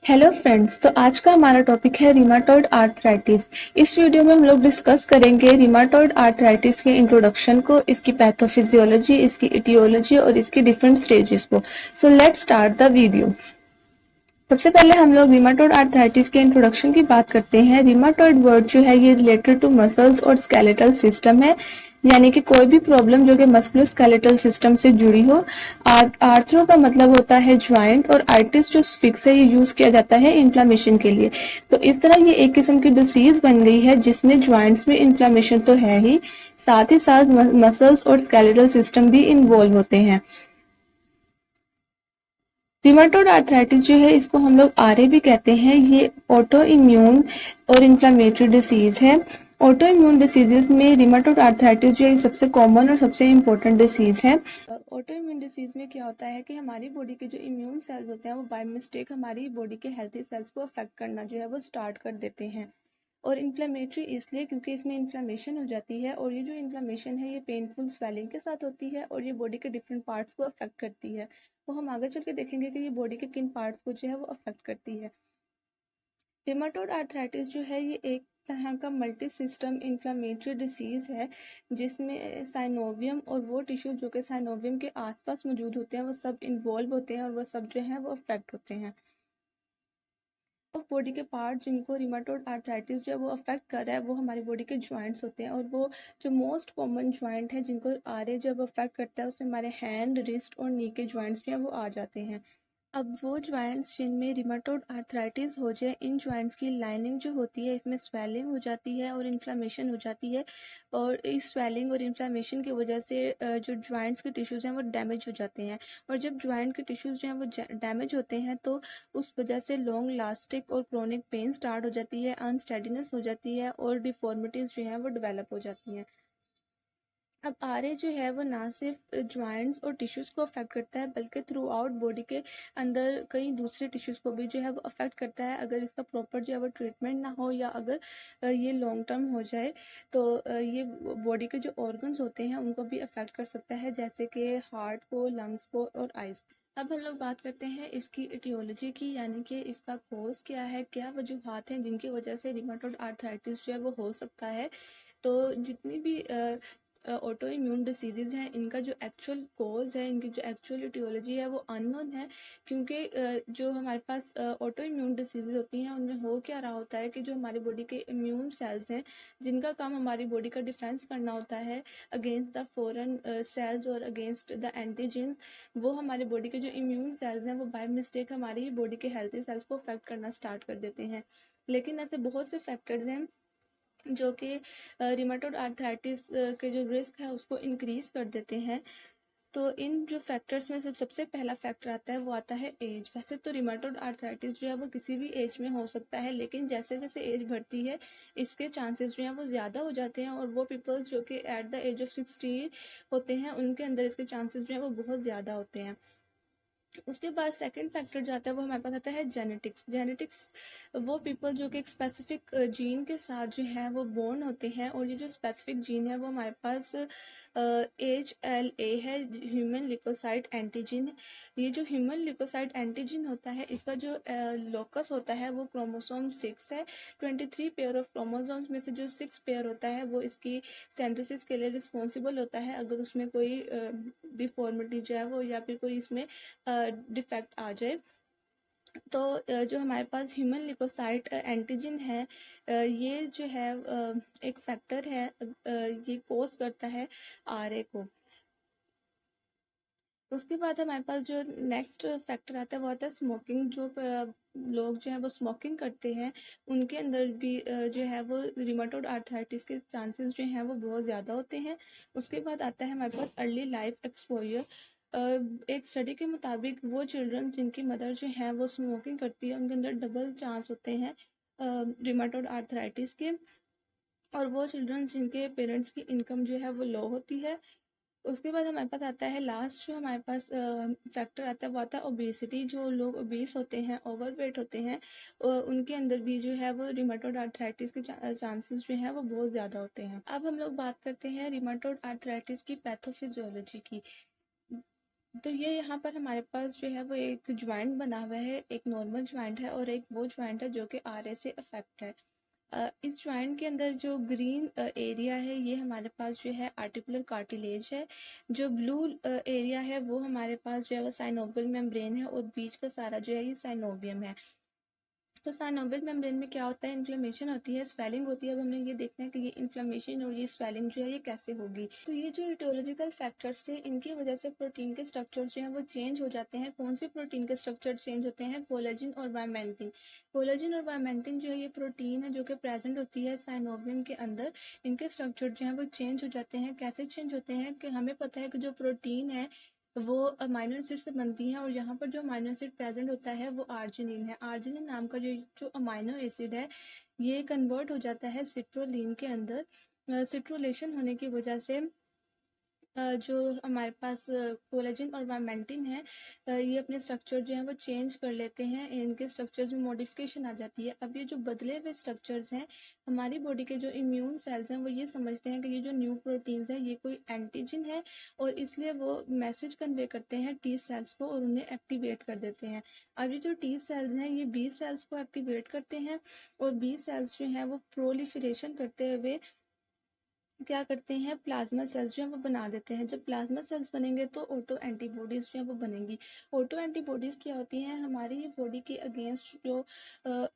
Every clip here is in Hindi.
Hello friends. तो आज का हमारा टॉपिक है रिमाटॉइड आर्थराइटिस। इस वीडियो में हम लोग डिस्कस करेंगे रिमाटॉइड आर्थराइटिस के इंट्रोडक्शन को, इसकी पैथोफिजियोलॉजी, इसकी इटियोलॉजी और इसकी डिफरेंट स्टेजेस को। So let's start the video. सबसे पहले हम लोग रिमाटॉइड आर्थराइटिस के इंट्रोडक्शन की बात करते हैं। रिमाटॉइड वर्ड जो है ये रिलेटेड टू मसल्स और स्केलेटल सिस्टम है, यानी कि कोई भी प्रॉब्लम जो कि मस्कुलोस्केलेटल सिस्टम से जुड़ी हो। आर्थरो का मतलब होता है ज्वाइंट, और आर्टिस जो फिक्स है ये यूज किया जाता है इन्फ्लामेशन के लिए। तो इस तरह ये एक किस्म की डिसीज बन गई है जिसमें ज्वाइंट्स में इन्फ्लामेशन तो है ही, साथ ही साथ मसल्स और स्केलेटल सिस्टम भी इन्वॉल्व होते हैं। रिमाटोइड आर्थराइटिस जो है इसको हम लोग आरए भी कहते हैं। ये ऑटो इम्यून और इन्फ्लामेटरी डिसीज है। ऑटो इम्यून डिसीजेस में रिमाटोइड आर्थराइटिस जो है सबसे कॉमन और सबसे इम्पोर्टेंट डिसीज है। ऑटो इम्यून डिसीज में क्या होता है कि हमारी बॉडी के जो इम्यून सेल्स होते हैं वो बाय मिस्टेक हमारी बॉडी के हेल्थी सेल्स को अफेक्ट करना जो है वो स्टार्ट कर देते हैं। और इन्फ्लेमेटरी इसलिए क्योंकि इसमें इन्फ्लेमेशन हो जाती है, और ये जो इन्फ्लेमेशन है ये पेनफुल स्वेलिंग के साथ होती है और ये बॉडी के डिफरेंट पार्ट्स को अफेक्ट करती है। वो हम आगे चल के देखेंगे कि ये बॉडी के किन पार्ट्स को जो है वो अफेक्ट करती है। रिमाटोइड आर्थराइटिस जो है ये एक तरह का मल्टी सिस्टम इन्फ्लामेटरी डिसीज है जिसमें साइनोवियम और वो टिश्यू जो कि साइनोवियम के आसपास मौजूद होते हैं वो सब इन्वॉल्व होते हैं और वो सब जो है वो अफेक्ट होते हैं। तो बॉडी के पार्ट जिनको रिमाटोइड आर्थराइटिस जो है वो अफेक्ट कर रहा है वो हमारी बॉडी के जॉइंट्स होते हैं, और वो जो मोस्ट कॉमन जॉइंट है जिनको आरए जब अफेक्ट करता है उसमें हमारे हैंड, रिस्ट और नी के जॉइंट्स जो है वो आ जाते हैं। अब वो जॉइंट्स जिनमें रिमाटोइड आर्थराइटिस हो जाए, इन जॉइंट्स की लाइनिंग जो होती है इसमें स्वेलिंग हो जाती है और इन्फ्लामेशन हो जाती है, और इस स्वेलिंग और इन्फ्लामेशन की वजह से जो जॉइंट्स के टिश्यूज़ हैं वो डैमेज हो जाते हैं। और जब जॉइंट के टिश्यूज़ जो हैं वो डैमेज होते हैं तो उस वजह से लॉन्ग लास्टिक और क्रोनिक पेन स्टार्ट हो जाती है, अनस्टेडीनेस हो जाती है और डिफॉर्मिटीज़ जो हैं वो डेवलप हो जाती हैं। अब आरए जो है वो ना सिर्फ जॉइंट्स और टिश्यूज़ को अफेक्ट करता है बल्कि थ्रू आउट बॉडी के अंदर कई दूसरे टिश्यूज़ को भी जो है वो अफेक्ट करता है, अगर इसका प्रॉपर जो है वो ट्रीटमेंट ना हो या अगर ये लॉन्ग टर्म हो जाए तो ये बॉडी के जो ऑर्गन्स होते हैं उनको भी अफेक्ट कर सकता है, जैसे कि हार्ट को, लंग्स को और आइज़। अब हम लोग बात करते हैं इसकी इटियोलॉजी की, यानी कि इसका कॉज क्या है, क्या वजूहात हैं जिनकी वजह से रिमाटोइड आर्थराइटिस जो है वो हो सकता है। तो जितनी भी ऑटो इम्यून डिसीजेज हैं इनका जो एक्चुअल कोज है, इनकी जो एक्चुअल इटियोलॉजी है वो अननोन है, क्योंकि जो हमारे पास ऑटो इम्यून डिसीजेज होती हैं उनमें हो क्या रहा होता है कि जो हमारी बॉडी के इम्यून सेल्स हैं जिनका काम हमारी बॉडी का डिफेंस करना होता है अगेंस्ट द फॉरेन सेल्स और अगेंस्ट द एंटीजेंस, वो हमारी बॉडी के जो इम्यून सेल्स हैं वो बाय मिस्टेक हमारी बॉडी के हेल्थी सेल्स को अफेक्ट करना स्टार्ट कर देते हैं। लेकिन ऐसे बहुत से फैक्टर्स हैं जो कि रिमाटोइड आर्थराइटिस के जो रिस्क है उसको इंक्रीज कर देते हैं। तो इन जो फैक्टर्स में से सबसे पहला फैक्टर आता है वो आता है एज। वैसे तो रिमाटोइड आर्थराइटिस जो है वो किसी भी एज में हो सकता है, लेकिन जैसे जैसे एज बढ़ती है इसके चांसेस जो हैं वो ज़्यादा हो जाते हैं, और वो पीपल्स जो कि एट द एज ऑफ 60 होते हैं उनके अंदर इसके चांसेस जो हैं वो बहुत ज़्यादा होते हैं। उसके बाद सेकंड फैक्टर जो आता है वो हमारे पास आता है जेनेटिक्स। जेनेटिक्स वो पीपल जो कि एक स्पेसिफिक जीन के साथ जो है वो बोर्न होते हैं, और ये जो स्पेसिफिक जीन है वो हमारे पास HLA है, ह्यूमन लिकोसाइट एंटीजन। ये जो ह्यूमन लिकोसाइट एंटीजन होता है इसका जो लोकस होता है वो क्रोमोसोम 6 है। 23 पेयर ऑफ क्रोमोसोम्स में से जो 6 पेयर होता है वो इसकी सिंथेसिस के लिए रिस्पॉन्सिबल होता है। अगर उसमें कोई डिफॉर्मिटी जो है वो या फिर कोई इसमें डिफेक्ट आ जाए तो जो हमारे पास ह्यूमन लिकोसाइट एंटीजन है ये जो है एक फैक्टर है, ये कोज करता है आरए को। उसके बाद हमारे पास जो नेक्स्ट फैक्टर आता है वो आता है स्मोकिंग। जो लोग जो है वो स्मोकिंग करते हैं उनके अंदर भी जो है वो रिमाटोइड आर्थराइटिस के चांसेस जो हैं वो बहुत ज़्यादा होते हैं। उसके बाद आता है हमारे पास अर्ली लाइफ एक्सपोजर। एक स्टडी के मुताबिक वो चिल्ड्रन जिनकी मदर जो है वो स्मोकिंग करती है उनके अंदर डबल चांस होते हैं रिमाटोइड आर्थराइटिस के, और वो चिल्ड्रन जिनके पेरेंट्स की इनकम जो है वो लो होती है। उसके बाद हमारे पास आता है लास्ट जो हमारे पास फैक्टर आता है वो आता है ओबेसिटी। जो लोग ओबीस होते हैं, ओवरवेट होते हैं, उनके अंदर भी जो है वो रिमाटोइड आर्थराइटिस के चांसेस जो हैं वो बहुत ज़्यादा होते हैं। अब हम लोग बात करते हैं रिमाटोइड आर्थराइटिस की पैथोफिजियोलॉजी की। तो ये यहाँ पर हमारे पास जो है वो एक ज्वाइंट बना हुआ है, एक नॉर्मल ज्वाइंट है और एक वो ज्वाइंट है जो कि आरए से अफेक्ट है। इस ज्वाइंट के अंदर जो ग्रीन एरिया है ये हमारे पास जो है आर्टिकुलर कार्टिलेज है, जो ब्लू एरिया है वो हमारे पास जो है वो साइनोवियल मेम्ब्रेन है और बीच का सारा जो है ये साइनोवियम है। तो साइनोवियल मेम्ब्रेन में क्या होता है, इन्फ्लेमेशन होती है, स्वेलिंग होती है। अब हमने ये देखना है कि ये इन्फ्लेमेशन और ये स्वेलिंग जो है ये कैसे होगी। तो ये जो इटियोलॉजिकल फैक्टर्स थे इनकी वजह से प्रोटीन के स्ट्रक्चर जो है वो चेंज हो जाते हैं। कौन से प्रोटीन के स्ट्रक्चर चेंज होते हैं? कोलेजन और वायमेंटिन। कोलेजन और वायमेंटिन जो है ये प्रोटीन है जो कि प्रेजेंट होती है साइनोवियम के अंदर। इनके स्ट्रक्चर जो है वो चेंज हो जाते हैं। कैसे चेंज होते हैं कि हमें पता है कि जो प्रोटीन है वो अमाइनो एसिड से बनती है और यहाँ पर जो अमाइनो एसिड प्रेजेंट होता है वो आर्जिनिन है। आर्जिनिन नाम का जो अमाइनो एसिड है ये कन्वर्ट हो जाता है सिट्रोलिन के अंदर। सिट्रोलेशन होने की वजह से जो हमारे पास कोलेजन और वायमेंटिन है ये अपने स्ट्रक्चर जो है वो चेंज कर लेते हैं। इनके स्ट्रक्चर्स में मॉडिफिकेशन आ जाती है। अब ये जो बदले हुए स्ट्रक्चर्स हैं, हमारी बॉडी के जो इम्यून सेल्स हैं वो ये समझते हैं कि ये जो न्यू प्रोटीन्स हैं ये कोई एंटीजन है और इसलिए वो मैसेज कन्वे करते हैं टी सेल्स को और उन्हें एक्टिवेट कर देते हैं। अब ये जो टी सेल्स हैं ये बी सेल्स को एक्टिवेट करते हैं और बी सेल्स जो हैं वो प्रोलिफरेशन करते हुए क्या करते हैं, प्लाज्मा सेल्स जो है वो बना देते हैं। जब प्लाज्मा सेल्स बनेंगे तो ऑटो एंटीबॉडीज जो है वो बनेंगी। ऑटो एंटीबॉडीज क्या होती हैं, हमारी बॉडी के अगेंस्ट जो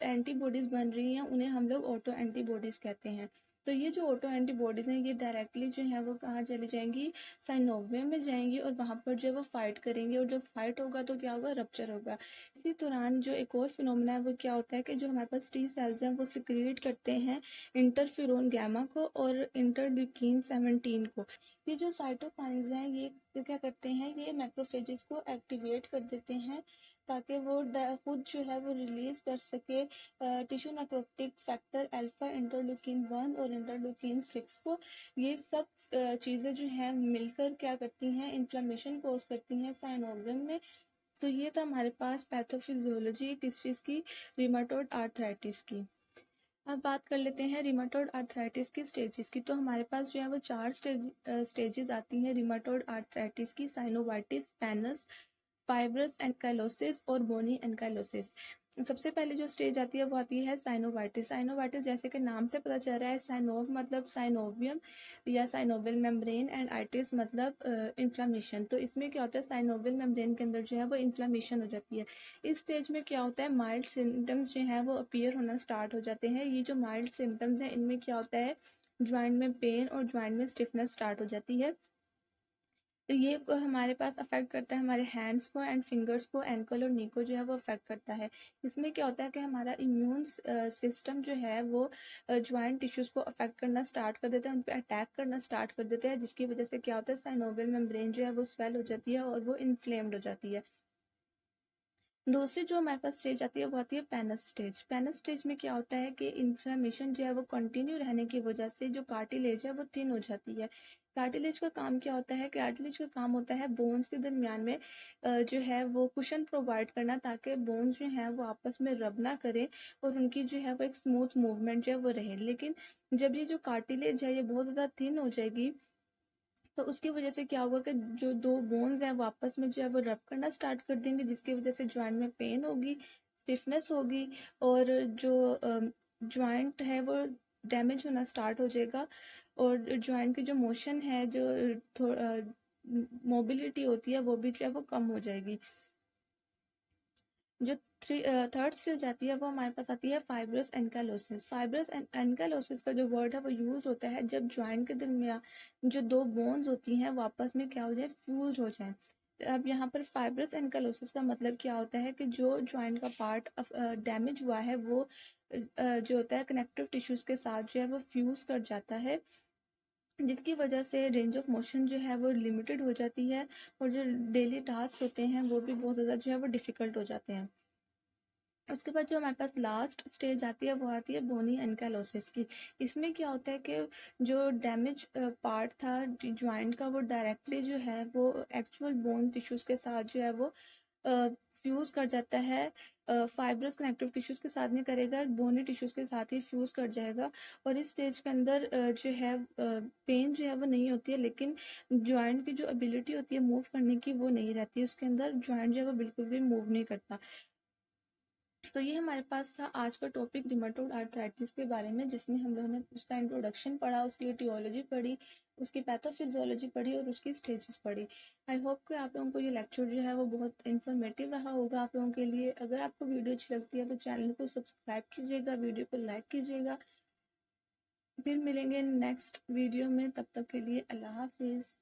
एंटीबॉडीज बन रही हैं उन्हें हम लोग ऑटो एंटीबॉडीज कहते हैं। तो ये जो ऑटो एंटीबॉडीज हैं ये डायरेक्टली जो है वो कहाँ चली जाएंगी, साइनोवियम में जाएंगी और वहां पर जो है वो फाइट करेंगे और जब फाइट होगा तो क्या होगा, रप्चर होगा। इसी दौरान जो एक और फिनोमेना है वो क्या होता है कि जो हमारे पास टी सेल्स हैं वो सिक्रीट करते हैं इंटरफेरोन गैमा को और इंटरल्यूकिन 17 को। ये जो साइटोकाइंस हैं ये क्या करते हैं, ये मैक्रोफेजेस को एक्टिवेट कर देते हैं ताकि वो खुद जो है वो रिलीज कर सके tissue necrotic factor alpha, interleukin 1 और इंटरल्यूकिन 6 को। ये सब चीज़ें जो हैं मिलकर क्या करती हैं, इन्फ्लेमेशन कॉज करती हैं साइनोवियम में। तो ये था हमारे पास पैथोफिजियोलॉजी किस चीज़ की, रिमाटोइड आर्थराइटिस की। अब बात कर लेते हैं रिमाटोइड आर्थराइटिस की स्टेजेस की। तो हमारे पास जो है वो 4 स्टेजेस आती हैं रिमाटोइड आर्थराइटिस की, साइनोवाइटिस, पैनस, फाइब्रस एंकाइलोसिस और बोनी एंकाइलोसिस। सबसे पहले जो स्टेज आती है वो आती है साइनोवाइटिस। साइनोवाइटिस जैसे कि नाम से पता चल रहा है, साइनोव मतलब साइनोवियम या साइनोवियल मेम्ब्रेन एंड आइटिस मतलब इन्फ्लामेशन। तो इसमें क्या होता है, साइनोवियल मेम्ब्रेन के अंदर जो है वो इन्फ्लामेशन हो जाती है। इस स्टेज में क्या होता है, माइल्ड सिम्टम्स जो है वो अपीयर होना स्टार्ट हो जाते हैं। ये जो माइल्ड सिम्टम्स हैं इनमें क्या होता है, ज्वाइंट में पेन और ज्वाइंट में स्टिफनेस स्टार्ट हो जाती है। तो ये हमारे पास अफेक्ट करता है हमारे हैंड्स को एंड फिंगर्स को, एंकल और नी को जो है वो अफेक्ट करता है। इसमें क्या होता है कि हमारा इम्यून सिस्टम जो है वो ज्वाइंट टिश्यूज को अफेक्ट करना स्टार्ट कर देता है, उन पर अटैक करना स्टार्ट कर देता है, जिसकी वजह से क्या होता है, साइनोवियल मेम्ब्रेन जो है वो स्वेल हो जाती है और वो इन्फ्लेम्ड हो जाती है। दूसरी जो हमारे पास स्टेज आती है वो आती है पेनस स्टेज। पेनस स्टेज में क्या होता है कि इन्फ्लेमेशन जो है वो कंटिन्यू रहने की वजह से जो कार्टिलेज है वो थिन हो जाती है। कार्टिलेज का काम क्या होता है, कार्टिलेज का काम होता है बोन्स के दरमियान में जो है वो कुशन प्रोवाइड करना ताकि बोन्स जो है वो आपस में रब ना करें और उनकी जो है वो एक स्मूथ मूवमेंट जो है वो रहे। लेकिन जब ये जो कार्टिलेज है ये बहुत ज़्यादा थिन हो जाएगी तो उसकी वजह से क्या होगा कि जो दो बोन्स हैं वो आपस में जो है वो रब करना स्टार्ट कर देंगे, जिसकी वजह से ज्वाइंट में पेन होगी, स्टिफनेस होगी और जो ज्वाइंट है वो डैमेज होना स्टार्ट हो जाएगा और ज्वाइंट की जो मोशन है, जो मोबिलिटी होती है वो भी जो है वो कम हो जाएगी। जो थर्ड स्टेज आती है वो हमारे पास आती है फाइब्रस एनकाइलोसिस। फाइब्रस एनकाइलोसिस का जो वर्ड है वो यूज होता है जब ज्वाइंट के दरमियान जो दो बोन्स होती हैं वो आपस में क्या हो जाए, फ्यूज हो जाए। अब यहाँ पर फाइब्रस एनकाइलोसिस का मतलब क्या होता है कि जो ज्वाइंट का पार्ट डैमेज हुआ है वो जो होता है कनेक्टिव टिश्यूज के साथ जो है वो फ्यूज कर जाता है, जिसकी वजह से रेंज ऑफ मोशन जो है वो लिमिटेड हो जाती है और जो डेली टास्क होते हैं वो भी बहुत ज़्यादा जो है वो डिफिकल्ट हो जाते हैं। उसके बाद जो हमारे पास लास्ट स्टेज आती है वो आती है बोनी एनकाइलोसिस की। इसमें क्या होता है कि जो डैमेज पार्ट था ज्वाइंट का वो डायरेक्टली जो है वो एक्चुअल बोन टिश्यूज के साथ जो है वो फ्यूज़ कर जाता है फाइब्रस कनेक्टिव टिश्यूज़ के साथ नहीं करेगा, बोनी टिश्यूज़ के साथ ही फ्यूज़ कर जाएगा और इस स्टेज के अंदर जो है पेन जो है वो नहीं होती है, लेकिन जॉइंट की जो एबिलिटी होती है मूव करने की वो नहीं रहती है, उसके अंदर जॉइंट जो है वो बिल्कुल भी मूव नहीं करता। तो ये हमारे पास था आज का टॉपिक रिमेटॉइड आर्थराइटिस के बारे में, जिसमें हम लोगों ने उसका इंट्रोडक्शन पढ़ा, उसकी एटियोलॉजी पढ़ी, उसकी पैथोफिजियोलॉजी पढ़ी और उसकी स्टेजेस पढ़ी। आई होप कि आप लोगों को ये लेक्चर जो है वो बहुत इन्फॉर्मेटिव रहा होगा आप लोगों के लिए। अगर आपको वीडियो अच्छी लगती है तो चैनल को सब्सक्राइब कीजिएगा, वीडियो को लाइक कीजिएगा। फिर मिलेंगे नेक्स्ट वीडियो में, तब तक के लिए अल्लाह हाफिज़।